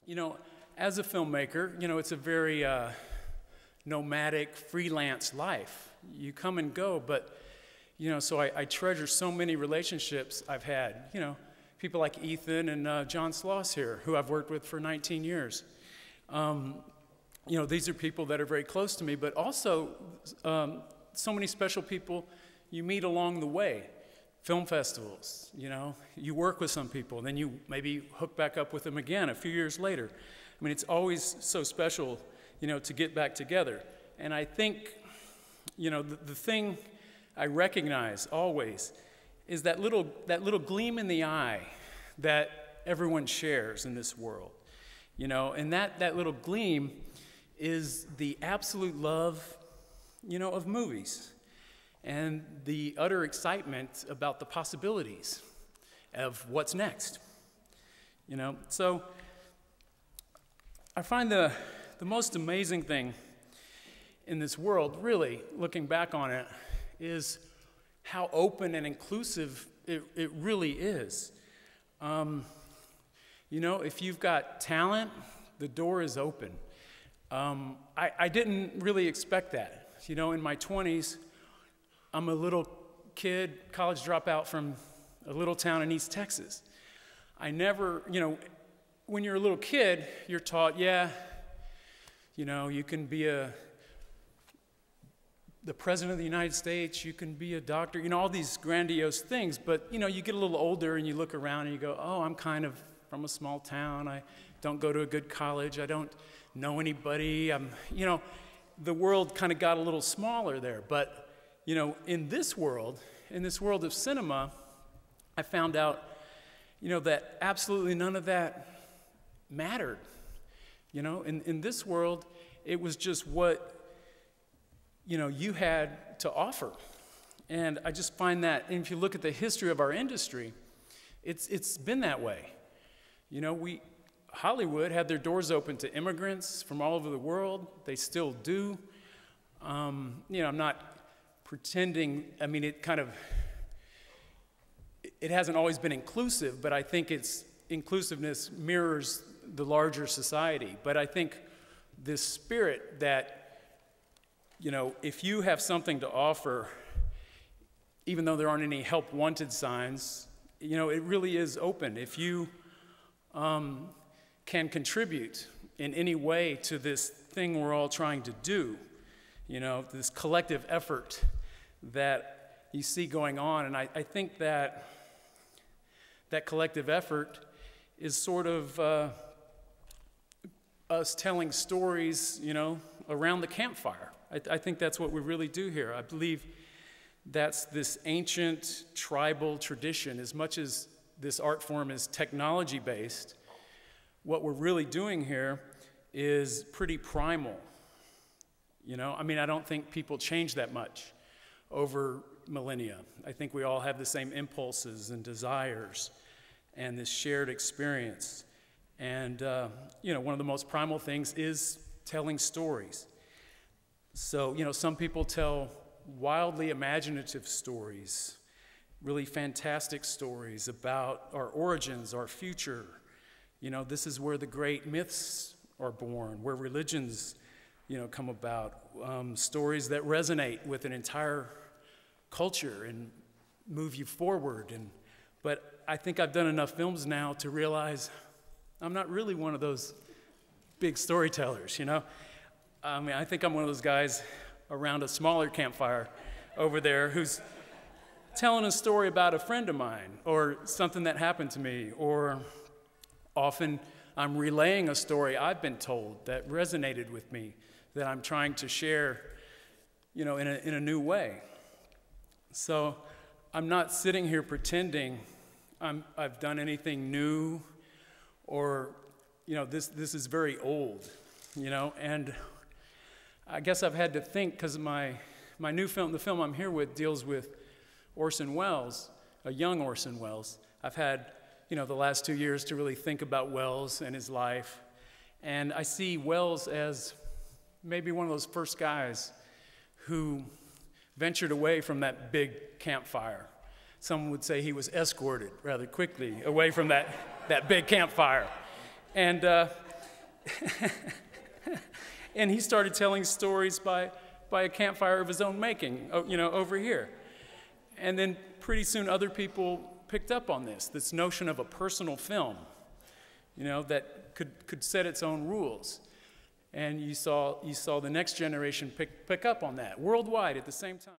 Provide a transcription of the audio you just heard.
You know, as a filmmaker, you know, it's a very nomadic, freelance life. You come and go, but, you know, so I treasure so many relationships I've had. You know, people like Ethan and John Sloss here, who I've worked with for 19 years. You know, these are people that are very close to me, but also so many special people you meet along the way. Film festivals, you know, you work with some people, and then you maybe hook back up with them again a few years later. I mean, it's always so special, you know, to get back together. And I think, you know, the thing I recognize always is that little gleam in the eye that everyone shares in this world, you know, and that little gleam is the absolute love, you know, of movies and the utter excitement about the possibilities of what's next, you know. So I find the most amazing thing in this world, really, looking back on it, is how open and inclusive it really is. You know, if you've got talent, the door is open. I didn't really expect that. You know, in my 20s, I'm a little kid, college dropout from a little town in East Texas. I never, you know, when you're a little kid, you're taught, yeah, you know, you can be the president of the United States, you can be a doctor, you know, all these grandiose things. But, you know, you get a little older and you look around and you go, oh, I'm kind of from a small town. I don't go to a good college. I don't know anybody. You know, the world kind of got a little smaller there. But, you know, in this world of cinema, I found out, you know, that absolutely none of that mattered. You know, in this world, it was just what, you know, you had to offer. And I just find that, and if you look at the history of our industry, it's been that way. You know, Hollywood had their doors open to immigrants from all over the world. They still do. You know, I'm not pretending, I mean, it hasn't always been inclusive, but I think its inclusiveness mirrors the larger society. But I think this spirit that, you know, if you have something to offer, even though there aren't any help wanted signs, you know, it really is open. If you can contribute in any way to this thing we're all trying to do, you know, this collective effort that you see going on. And I think that collective effort is sort of us telling stories, you know, around the campfire. I think that's what we really do here. I believe that's this ancient tribal tradition. As much as this art form is technology-based, what we're really doing here is pretty primal. You know, I mean, I don't think people change that much over millennia. I think we all have the same impulses and desires and this shared experience. And, you know, one of the most primal things is telling stories. So, you know, some people tell wildly imaginative stories, really fantastic stories about our origins, our future. You know, this is where the great myths are born, where religions, you know, come about, stories that resonate with an entire culture and move you forward. But I think I've done enough films now to realize I'm not really one of those big storytellers, you know? I mean, I think I'm one of those guys around a smaller campfire over there who's telling a story about a friend of mine or something that happened to me, or often I'm relaying a story I've been told that resonated with me, that I'm trying to share, you know, in a new way. So I'm not sitting here pretending I've done anything new, or, you know, this is very old, you know. And I guess I've had to think, because my new film, the film I'm here with, deals with Orson Welles, a young Orson Welles. I've had, you know, the last 2 years to really think about Welles and his life. And I see Welles as maybe one of those first guys who ventured away from that big campfire. Some would say he was escorted rather quickly away from that big campfire. And And he started telling stories by a campfire of his own making, you know, over here. And then pretty soon other people picked up on this notion of a personal film, you know, that could set its own rules. And you saw the next generation pick up on that worldwide at the same time.